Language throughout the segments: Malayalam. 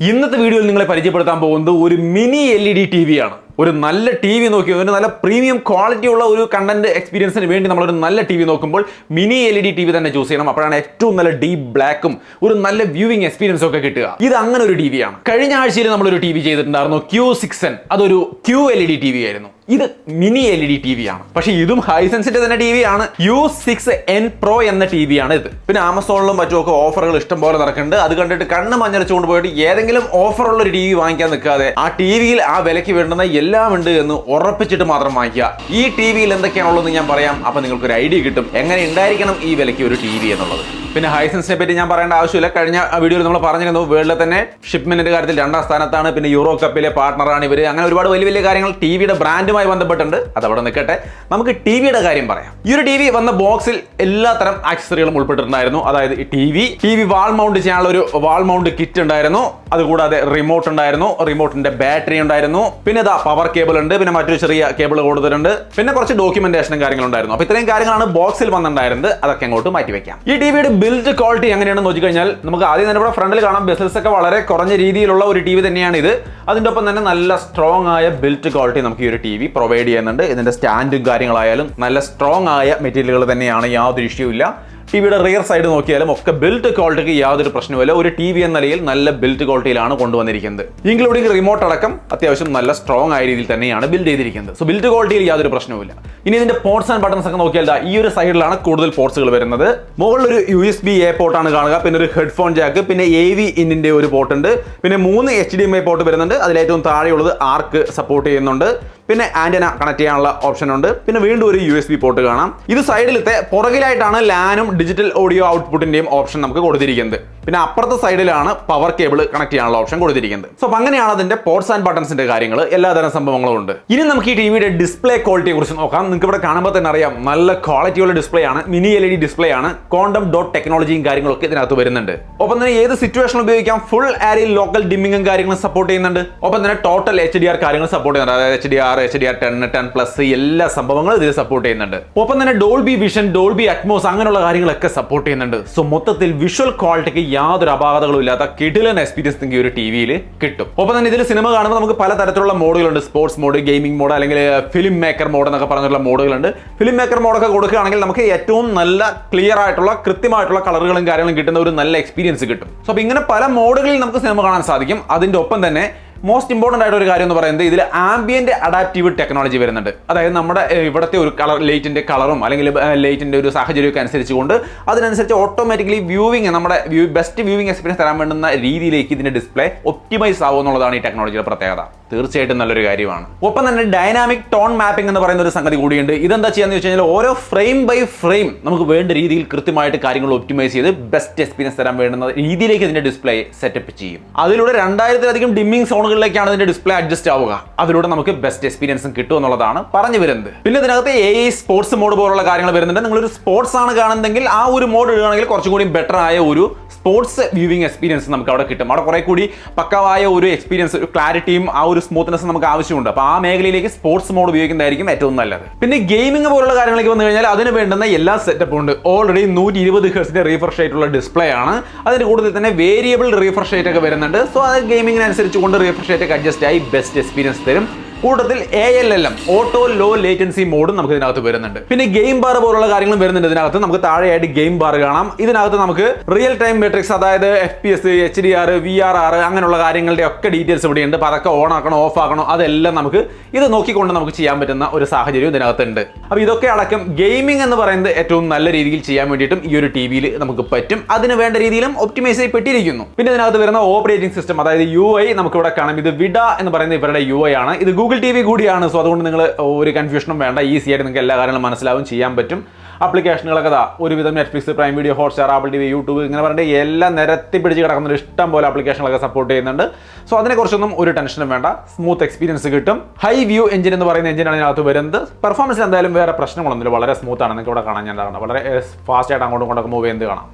ഇന്നത്തെ വീഡിയോയിൽ നിങ്ങളെ പരിചയപ്പെടുത്താൻ പോകുന്നത് ഒരു മിനി LED TV ആണ്. ഒരു നല്ല TV നോക്കി ഒരു നല്ല പ്രീമിയം ക്വാളിറ്റി ഉള്ള ഒരു കണ്ടന്റ് എക്സ്പീരിയൻസിന് വേണ്ടി നമ്മൾ ഒരു നല്ല TV നോക്കുമ്പോൾ മിനി LED TV തന്നെ ചൂസ് ചെയ്യണം. അപ്പോഴാണ് ഏറ്റവും നല്ല ഡീപ് ബ്ലാക്കും ഒരു നല്ല വ്യൂവിംഗ് എക്സ്പീരിയൻസും ഒക്കെ കിട്ടുക. ഇത് അങ്ങനെ ഒരു TV ആണ്. കഴിഞ്ഞ ആഴ്ചയിൽ നമ്മളൊരു TV ചെയ്തിട്ടുണ്ടായിരുന്നു Q6N. അതൊരു QLED TV ആയിരുന്നു. ഇത് മിനി LED TV ആണ്. പക്ഷേ ഇതും ഹൈസെൻസിന്റെ തന്നെ TV ആണ്. U6N Pro എന്ന TV ആണ് ഇത്. പിന്നെ ആമസോണിലും മറ്റുമൊക്കെ ഓഫറുകൾ ഇഷ്ടം പോലെ നടക്കുന്നുണ്ട്. അത് കണ്ടിട്ട് കണ്ണ് മഞ്ഞളിച്ചുകൊണ്ട് പോയിട്ട് ഏതെങ്കിലും ഓഫർ ഉള്ള ഒരു TV വാങ്ങിക്കാൻ നിൽക്കാതെ ആ TVയിൽ ആ വിലയ്ക്ക് വേണ്ടുന്ന എല്ലാം ഉണ്ട് എന്ന് ഉറപ്പിച്ചിട്ട് മാത്രം വാങ്ങിക്കുക. ഈ TVയിൽ എന്തൊക്കെയാണുള്ളതെന്ന് ഞാൻ പറയാം. അപ്പൊ നിങ്ങൾക്ക് ഒരു ഐഡിയ കിട്ടും എങ്ങനെ ഉണ്ടായിരിക്കണം ഈ വിലയ്ക്ക് ഒരു TV എന്നുള്ളത്. പിന്നെ ഹൈസെൻസിനെ പറ്റി ഞാൻ പറയേണ്ട ആവശ്യമില്ല. കഴിഞ്ഞ വീഡിയോയിൽ നമ്മൾ പറഞ്ഞിരുന്നു വേൾഡിലെ തന്നെ ഷിപ്മെന്റിന്റെ കാര്യത്തിൽ 2ാം സ്ഥാനത്താണ്. പിന്നെ യൂറോ കപ്പിലെ പാർട്ണറാണ് ഇവര്. അങ്ങനെ ഒരുപാട് വലിയ വലിയ കാര്യങ്ങൾ ടിവിയുടെ ബ്രാൻഡുമായി ബന്ധപ്പെട്ടുണ്ട്. അത് അവിടെ നിൽക്കട്ടെ, നമുക്ക് ടിവിയുടെ കാര്യം പറയാം. ഈ ഒരു TV വന്ന ബോക്സിൽ എല്ലാത്തരം ആക്സസറികളും ഉൾപ്പെട്ടിട്ടുണ്ടായിരുന്നു. അതായത് TV വാൾ മൗണ്ട് ചെയ്യാനുള്ള ഒരു വാൾ മൗണ്ട് കിറ്റ് ഉണ്ടായിരുന്നു. അതുകൂടാതെ റിമോട്ട് ഉണ്ടായിരുന്നു, റിമോട്ടിന്റെ ബാറ്ററി ഉണ്ടായിരുന്നു, പിന്നെ ഇതാ പവർ കേബിൾ ഉണ്ട്, പിന്നെ മറ്റൊരു ചെറിയ കേബിൾ കൊടുത്തിട്ടുണ്ട്, പിന്നെ കുറച്ച് ഡോക്യുമെന്റേഷനും കാര്യങ്ങളുണ്ടായിരുന്നു. അപ്പൊ ഇത്രയും കാര്യങ്ങളാണ് ബോക്സിൽ വന്നിട്ടുണ്ടായിരുന്നത്. അതൊക്കെ അങ്ങോട്ട് മാറ്റി വെക്കാം. ഈ ടിവിയുടെ ബിൽഡ് ക്വാളിറ്റി എങ്ങനെയാണെന്ന് നോക്കിക്കഴിഞ്ഞാൽ നമുക്ക് ആദ്യം തന്നെ ഇവിടെ ഫ്രണ്ടിൽ കാണാം. ബെസൽസ് ഒക്കെ വളരെ കുറഞ്ഞ രീതിയിലുള്ള ഒരു TV തന്നെയാണ് ഇത്. അതിന്റെ ഒപ്പം തന്നെ നല്ല സ്ട്രോങ് ആയ ബിൽഡ് ക്വാളിറ്റി നമുക്ക് ഈ ഒരു TV പ്രൊവൈഡ് ചെയ്യുന്നുണ്ട്. ഇതിന്റെ സ്റ്റാൻഡും കാര്യങ്ങളായാലും നല്ല സ്ട്രോങ് ആയ മെറ്റീരിയലുകൾ തന്നെയാണ്, യാതൊരു ഇഷ്യൂ ഇല്ല. ടിവിയുടെ റിയർ സൈഡ് നോക്കിയാലും ഒക്കെ ബിൽഡ് ക്വാളിറ്റിക്ക് യാതൊരു പ്രശ്നവുമില്ല. ഒരു TV എന്ന നിലയിൽ നല്ല ബിൽഡ് ക്വാളിറ്റിയിലാണ് കൊണ്ടുവന്നിരിക്കുന്നത്. ഇൻക്ലൂഡിംഗ് റിമോട്ട് അടക്കം അത്യാവശ്യം നല്ല സ്ട്രോങ് ആയ രീതിയിൽ തന്നെയാണ് ബിൽഡ് ചെയ്തിരിക്കുന്നത്. സോ ബിൽഡ് ക്വാളിറ്റിയിൽ യാതൊരു പ്രശ്നവുമില്ല. ഇനി ഇതിന്റെ പോർട്സ് ആൻഡ് ബട്ടൺസ് ഒക്കെ നോക്കിയാൽ ഈ ഒരു സൈഡിലാണ് കൂടുതൽ പോർട്സുകൾ വരുന്നത്. മുകളിൽ ഒരു USB-A പോർട്ടാണ് കാണുക, പിന്നെ ഒരു ഹെഡ്ഫോൺ ജാക്ക്, പിന്നെ AV ഇന്നിന്റെ ഒരു പോർട്ട് ഉണ്ട്, പിന്നെ 3 HDMI പോർട്ട് വരുന്നുണ്ട്. അതിലേറ്റവും താഴെയുള്ളത് ആർക്ക് സപ്പോർട്ട് ചെയ്യുന്നുണ്ട്. പിന്നെ ആന്റിന കണക്ട് ചെയ്യാനുള്ള ഓപ്ഷൻ ഉണ്ട്. പിന്നെ വീണ്ടും ഒരു USB പോർട്ട് കാണാം. ഇത് സൈഡിലത്തെ പുറകിലായിട്ടാണ് ലാനും ഡിജിറ്റൽ ഓഡിയോ ഔട്ട്പുട്ടിന്റെയും ഓപ്ഷൻ നമുക്ക് കൊടുത്തിരിക്കുന്നത്. പിന്നെ അപ്പുറത്തെ സൈഡിലാണ് പവർ കേബിൾ കണക്ട് ചെയ്യാനുള്ള ഓപ്ഷൻ കൊടുത്തിരിക്കുന്നത്. സോ അങ്ങനെയാണ് അതിന്റെ പോർട്സ് ആൻഡ് ബട്ടൺസിന്റെ കാര്യങ്ങൾ, എല്ലാതരം സംഭവങ്ങളും ഉണ്ട്. ഇനി നമുക്ക് ഈ ടിവിയുടെ ഡിസ്പ്ലേ ക്വാളിറ്റിയെ കുറിച്ച് നോക്കാം. നിങ്ങൾക്ക് ഇവിടെ കാണുമ്പോൾ തന്നെ അറിയാം നല്ല ക്വാളിറ്റിയുള്ള ഡിസ്പ്ലേ ആണ്. മിനി LED ഡിസ്പ്ലേ ആണ്. ക്വാണ്ടം ഡോട്ട് ടെക്നോളജിയും കാര്യങ്ങളൊക്കെ ഇതിനകത്ത് വരുന്നുണ്ട്. ഒപ്പം തന്നെ ഏത് സിറ്റുവേഷൻ ഉപയോഗിക്കാം. ഫുൾ ആരിൽ ലോക്കൽ ഡിമ്മിങ്ങും കാര്യങ്ങളും സപ്പോർട്ട് ചെയ്യുന്നുണ്ട്. ഒപ്പം തന്നെ ടോട്ടൽ HDR കാര്യങ്ങൾ സപ്പോർട്ട് ചെയ്യുന്നുണ്ട്. അതായത് HDR 10+ എല്ലാ സംഭവങ്ങളും ഇതിൽ സപ്പോർട്ട് ചെയ്യുന്നുണ്ട്. ഒപ്പം തന്നെ ഡോൾബി വിഷൻ, ഡോൾബി അറ്റ്മോസ് അങ്ങനെയുള്ള കാര്യങ്ങളൊക്കെ സപ്പോർട്ട് ചെയ്യുന്നുണ്ട്. സോ മൊത്തത്തിൽ വിഷ്വൽ ക്വാളിറ്റിക്ക് യാതൊരു അപാകതകളും ഇല്ലാത്ത കിടിലൻ എക്സ്പീരിയൻസ് നിങ്ങൾക്ക് ഈ ഒരു ടിവിയിൽ കിട്ടും. ഒപ്പം തന്നെ ഇതിൽ സിനിമ കാണുമ്പോൾ നമുക്ക് പലതരത്തിലുള്ള മോഡുകളുണ്ട്. സ്പോർട്സ് മോഡ്, ഗെയിമിംഗ് മോഡ്, അല്ലെങ്കിൽ ഫിലിം മേക്കർ മോഡ് എന്നൊക്കെ പറഞ്ഞിട്ടുള്ള മോഡുകളുണ്ട്. ഫിലിം മേക്കർ മോഡൊക്കെ കൊടുക്കുകയാണെങ്കിൽ നമുക്ക് ഏറ്റവും നല്ല ക്ലിയർ ആയിട്ടുള്ള കൃത്യമായിട്ടുള്ള കളറുകളും കാര്യങ്ങളും കിട്ടുന്ന ഒരു നല്ല എക്സ്പീരിയൻസ് കിട്ടും. സോ അപ്പോൾ ഇങ്ങനെ പല മോഡുകളിൽ നമുക്ക് സിനിമ കാണാൻ സാധിക്കും. അതിന്റെ ഒപ്പം തന്നെ മോസ്റ്റ് ഇമ്പോർട്ടൻ്റ് ആയിട്ട് ഒരു കാര്യം എന്ന് പറയുന്നത് ഇതിൽ ആംബിയന്റ് അഡാപ്റ്റീവ് ടെക്നോളജി വരുന്നുണ്ട്. അതായത് നമ്മുടെ ഇവിടുത്തെ ഒരു ലൈറ്റിന്റെ കളറും അല്ലെങ്കിൽ ലൈറ്റിന്റെ ഒരു സാഹചര്യമൊക്കെ അനുസരിച്ചുകൊണ്ട് അതിനനുസരിച്ച് ഓട്ടോമാറ്റിക്കലി വ്യൂവിങ് നമ്മുടെ ബെസ്റ്റ് വ്യൂവിംഗ് എക്സ്പീരിയൻസ് തരാൻ വേണ്ടുന്ന രീതിയിലേക്ക് ഇതിന്റെ ഡിസ്പ്ലേ ഒപ്റ്റിമൈസ് ആവും എന്നുള്ളതാണ് ഈ ടെക്നോളജിയുടെ പ്രത്യേകത. തീർച്ചയായിട്ടും നല്ലൊരു കാര്യമാണ്. ഒപ്പം തന്നെ ഡൈനാമിക് ടോൺ മാപ്പിംഗ് എന്ന് പറയുന്ന ഒരു സംഗതി കൂടിയുണ്ട്. ഇതെന്താ ചെയ്യാന്ന് വെച്ച് കഴിഞ്ഞാൽ ഓരോ ഫ്രെയിം ബൈ ഫ്രെയിം നമുക്ക് വേണ്ട രീതിയിൽ കൃത്യമായിട്ട് കാര്യങ്ങൾ ഒപ്റ്റിമൈസ് ചെയ്ത് ബെസ്റ്റ് എക്സ്പീരിയൻസ് തരാൻ വേണ്ടുന്ന രീതിയിലേക്ക് ഇതിന്റെ ഡിസ്പ്ലേ സെറ്റപ്പ് ചെയ്യും. അതിലൂടെ 2000-ലധികം ഡിമ്മിംഗ് സോണുകളിലേക്കാണ് ഇതിന്റെ ഡിസ്പ്ലേ അഡ്ജസ്റ്റ് ആവുക. അതിലൂടെ നമുക്ക് ബെസ്റ്റ് എക്സ്പീരിയൻസും കിട്ടും എന്നുള്ളതാണ് പറഞ്ഞു വരുന്നത്. പിന്നെ ഇതിനകത്ത് AI സ്പോർട്സ് മോഡ് പോലുള്ള കാര്യങ്ങൾ വരുന്നുണ്ട്. നിങ്ങളൊരു സ്പോർട്സ് ആണ് കാണുന്നതെങ്കിൽ ആ ഒരു മോഡ് ഇടുകയാണെങ്കിൽ കുറച്ചും കൂടി ബെറ്റർ ആയ ഒരു സ്പോർട്സ് വ്യൂവിംഗ് എക്സ്പീരിയൻസ് നമുക്ക് അവിടെ കിട്ടും. അവിടെ കുറെ കൂടി പക്കവായ ഒരു എക്സ്പീരിയൻസ്, ഒരു ക്ലാരിറ്റിയും ആ ഒരു സ്മൂത്ത്നെസ് നമുക്ക് ആവശ്യമുണ്ട്. അപ്പോൾ ആ മേഖലയിലേക്ക് സ്പോർട്സ് മോഡ് ഉപയോഗിക്കുന്നതായിരിക്കും ഏറ്റവും നല്ലത്. പിന്നെ ഗെയിമിംഗ് പോലുള്ള കാര്യങ്ങളൊക്കെ വന്നു കഴിഞ്ഞാൽ അതിന് വേണ്ടുന്ന എല്ലാ സെറ്റപ്പും ഉണ്ട്. ഓൾറെഡി 120 ഹെർട്സിന്റെ റീഫ്രഷ് റേറ്റുള്ള ഡിസ്പ്ലേ ആണ്. അതിന് കൂടുതൽ തന്നെ വേരിയബിൾ റീഫ്രഷ് റേറ്റ് ഒക്കെ വരുന്നുണ്ട്. സോ അത് ഗെയിമിങ്ങിനനുസരിച്ച് കൊണ്ട് റീഫ്രഷ് റേറ്റ് ഒക്കെ അഡ്ജസ്റ്റ് ആയി ബെസ്റ്റ് എക്സ്പീരിയൻസ് തരും. കൂട്ടത്തിൽ ALLM ഓട്ടോ ലോ ലേറ്റൻസി മോഡും നമുക്ക് ഇതിനകത്ത് വരുന്നുണ്ട്. പിന്നെ ഗെയിം ബാർ പോലുള്ള കാര്യങ്ങളും വരുന്നുണ്ട് ഇതിനകത്ത്. നമുക്ക് താഴെയായിട്ട് ഗെയിം ബാർ കാണാം. ഇതിനകത്ത് നമുക്ക് റിയൽ ടൈം മെട്രിക്സ്, അതായത് FPS, HDR, VRR അങ്ങനെയുള്ള കാര്യങ്ങളുടെ ഒക്കെ ഡീറ്റെയിൽസ് ഇവിടെയുണ്ട്. അപ്പോൾ അതൊക്കെ ഓൺ ആക്കണോ ഓഫ് ആക്കണോ അതെല്ലാം നമുക്ക് ഇത് നോക്കിക്കൊണ്ട് നമുക്ക് ചെയ്യാൻ പറ്റുന്ന ഒരു സാഹചര്യം ഇതിനകത്ത് ഉണ്ട്. അപ്പോൾ ഇതൊക്കെ അടക്കം ഗെയിമിംഗ് എന്ന് പറയുന്നത് ഏറ്റവും നല്ല രീതിയിൽ ചെയ്യാൻ വേണ്ടിയിട്ടും ഈ ഒരു ടിവിയിൽ നമുക്ക് പറ്റും. അതിന് വേണ്ട രീതിയിലും ഒപ്റ്റിമൈസ് ചെയ്യപ്പെട്ടിരിക്കുന്നു. പിന്നെ ഇതിനകത്ത് വരുന്ന ഓപ്പറേറ്റിംഗ് സിസ്റ്റം, അതായത് UI നമുക്ക് ഇവിടെ കാണാം. ഇത് വിഡ എന്ന് പറയുന്ന ഇവരുടെ UI ആണ്. ഇത് ഗൂഗിൾ TV കൂടിയാണ്. സോ അതുകൊണ്ട് നിങ്ങൾ ഒരു കൺഫ്യൂഷനും വേണ്ട. ഈസി ആയിട്ട് നിങ്ങൾക്ക് എല്ലാ കാര്യങ്ങളും മനസ്സിലാവും, ചെയ്യാൻ പറ്റും. ആപ്ലിക്കേഷനുകളൊക്കെ ഒരുവിധം Netflix, prime video, Hotstar, apple TV, YouTube ഇങ്ങനെ പറഞ്ഞിട്ട് എല്ലാം നിരത്തി പിടിച്ച് കിടക്കുന്ന ഇഷ്ടം പോലെ ആപ്ലിക്കേഷനുകളൊക്കെ സപ്പോർട്ട് ചെയ്യുന്നുണ്ട്. സോ അതിനെക്കുറിച്ചൊന്നും ഒരു ടെൻഷനും വേണ്ട. സ്മൂത്ത് എക്സ്പീരിയൻസ് കിട്ടും. ഹൈ വ്യൂ എഞ്ചിൻ എന്ന് പറയുന്ന എഞ്ചിനാണ് ഇതിനകത്ത് വരുന്നത്. പെർഫോമൻസിൽ എന്തായാലും വേറെ പ്രശ്നങ്ങളൊന്നുമില്ല. വളരെ സ്മൂത്ത് ആണ്. നിങ്ങൾക്ക് ഇവിടെ കാണാൻ ഞാൻ വളരെ ഫാസ്റ്റ് ആയിട്ട് അങ്ങോട്ടും ഇങ്ങോട്ടൊക്കെ മൂവ് ചെയ്യുന്നത് കാണാം.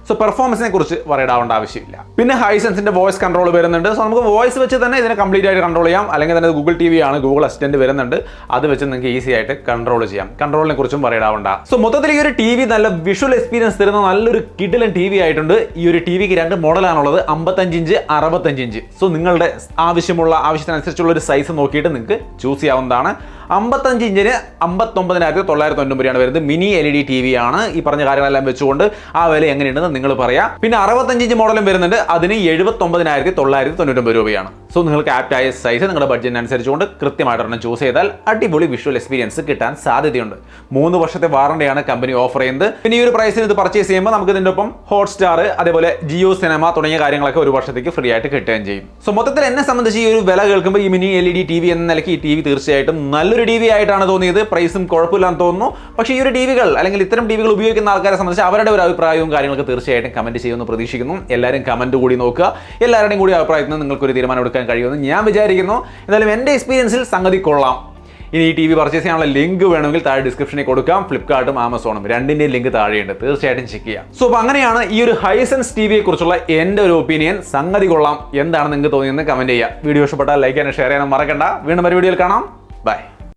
സോ പെർഫോമൻസിനെ കുറിച്ച് പറയേണ്ട ആവശ്യമില്ല. പിന്നെ ഹൈസെൻസിന്റെ വോയിസ് കൺട്രോൾ വരുന്നുണ്ട്. സോ നമുക്ക് വോയിസ് വെച്ച് തന്നെ ഇതിനെ കംപ്ലീറ്റ് ആയിട്ട് കൺട്രോൾ ചെയ്യാം. അല്ലെങ്കിൽ തന്നെ ഗൂഗിൾ TV ആണ്, ഗൂഗിൾ അസിസ്റ്റന്റ് വരുന്നുണ്ട്, അത് വെച്ച് നിങ്ങൾക്ക് ഈസി ആയിട്ട് കൺട്രോൾ ചെയ്യാം. കൺട്രോളിനെ കുറിച്ചും പറയേണ്ട. സോ മൊത്തത്തിൽ ഈ ഒരു TV നല്ല വിഷ്വൽ എക്സ്പീരിയൻസ് തരുന്ന നല്ലൊരു കിടിലൻ TV ആയിട്ടുണ്ട്. ഈ ഒരു TVക്ക് 2 മോഡലാണുള്ളത്, 55 ഇഞ്ച് 65 ഇഞ്ച്. സോ നിങ്ങളുടെ ആവശ്യത്തിനനുസരിച്ചുള്ള ഒരു സൈസ് നോക്കിയിട്ട് നിങ്ങൾക്ക് ചൂസ് ചെയ്യാവുന്നതാണ്. 55 ഇഞ്ചിന് 59,999 വരുന്നത്. മിനി LED TV ആണ്. ഈ പറഞ്ഞ കാര്യങ്ങളെല്ലാം വെച്ചുകൊണ്ട് ആ വില എങ്ങനെയുണ്ടെന്ന് നിങ്ങൾ പറയാം. പിന്നെ 65 ഇഞ്ച് മോഡലും വരുന്നുണ്ട്, അതിന് 79,999 രൂപയാണ്. സോ നിങ്ങൾക്ക് ആപ്റ്റായ സൈസ് നിങ്ങളുടെ ബഡ്ജറ്റിനനുസരിച്ചുകൊണ്ട് കൃത്യമായിട്ട് ചൂസ് ചെയ്താൽ അടിപൊളി വിഷ്വൽ എക്സ്പീരിയൻസ് കിട്ടാൻ സാധ്യതയുണ്ട്. 3 വർഷത്തെ വാറണ്ടിയാണ് കമ്പനി ഓഫർ ചെയ്യുന്നത്. പിന്നെ ഈ ഒരു പ്രൈസിന് ഇത് പർച്ചേസ് ചെയ്യുമ്പോൾ നമുക്ക് ഇതിന്റെ ഒപ്പം ഹോട്ട്സ്റ്റാർ, അതേപോലെ ജിയോ സിനിമ തുടങ്ങിയ കാര്യങ്ങളൊക്കെ 1 വർഷത്തേക്ക് ഫ്രീ ആയിട്ട് കിട്ടുകയും ചെയ്യും. സോ മൊത്തത്തിൽ എന്നെ സംബന്ധിച്ച് ഈ ഒരു വില കേൾക്കുമ്പോൾ ഈ മിനി LED TV എന്ന നിലയ്ക്ക് ഈ TV തീർച്ചയായിട്ടും നല്ലൊരു TV ആയിട്ടാണ് തോന്നിയത്. പ്രൈസും കുഴപ്പമില്ലാന്ന് തോന്നുന്നു. പക്ഷേ ഈ ഒരു TVകൾ അല്ലെങ്കിൽ ഇത്തരം TVകൾ ഉപയോഗിക്കുന്ന ആൾക്കാരെ സംബന്ധിച്ച് അവരുടെ ഒരു അഭിപ്രായവും കാര്യങ്ങളൊക്കെ തീർച്ചയായിട്ടും കമന്റ് ചെയ്യുമെന്ന് പ്രതീക്ഷിക്കുന്നു. എല്ലാവരും കമന്റ് കൂടി നോക്കുക. എല്ലാവരുടെയും കൂടി അഭിപ്രായത്തിൽ നിന്ന് നിങ്ങൾക്കൊരു തീരുമാനം എടുക്കാൻ കഴിയുമെന്ന് ഞാൻ വിചാരിക്കുന്നു. എന്തായാലും എൻ്റെ എക്സ്പീരിയൻസിൽ സംഗതി കൊള്ളാം. ഇനി ഈ TV പർച്ചേസ് ചെയ്യാനുള്ള ലിങ്ക് വേണമെങ്കിൽ താഴെ ഡിസ്ക്രിപ്ഷനിൽ കൊടുക്കാം. ഫ്ലിപ്കാർട്ടും ആമസോണും രണ്ടിൻ്റെയും ലിങ്ക് താഴെയുണ്ട്, തീർച്ചയായിട്ടും ചെക്ക് ചെയ്യാം. സോ അപ്പോൾ അങ്ങനെയാണ് ഈ ഒരു ഹൈസെൻസ് TVയെ കുറിച്ചുള്ള എൻ്റെ ഒരു ഒപ്പീനിയൻ. സംഗതി കൊള്ളാം. എന്താണ് നിങ്ങൾക്ക് തോന്നിയെന്ന് കമന്റ് ചെയ്യുക. വീഡിയോ ഇഷ്ടപ്പെട്ടാൽ ലൈക്ക് ചെയ്യാനും ഷെയർ ചെയ്യാനും മറക്കണ്ട. വീണ്ടും ഒരു വീഡിയോയിൽ കാണാം. ബൈ.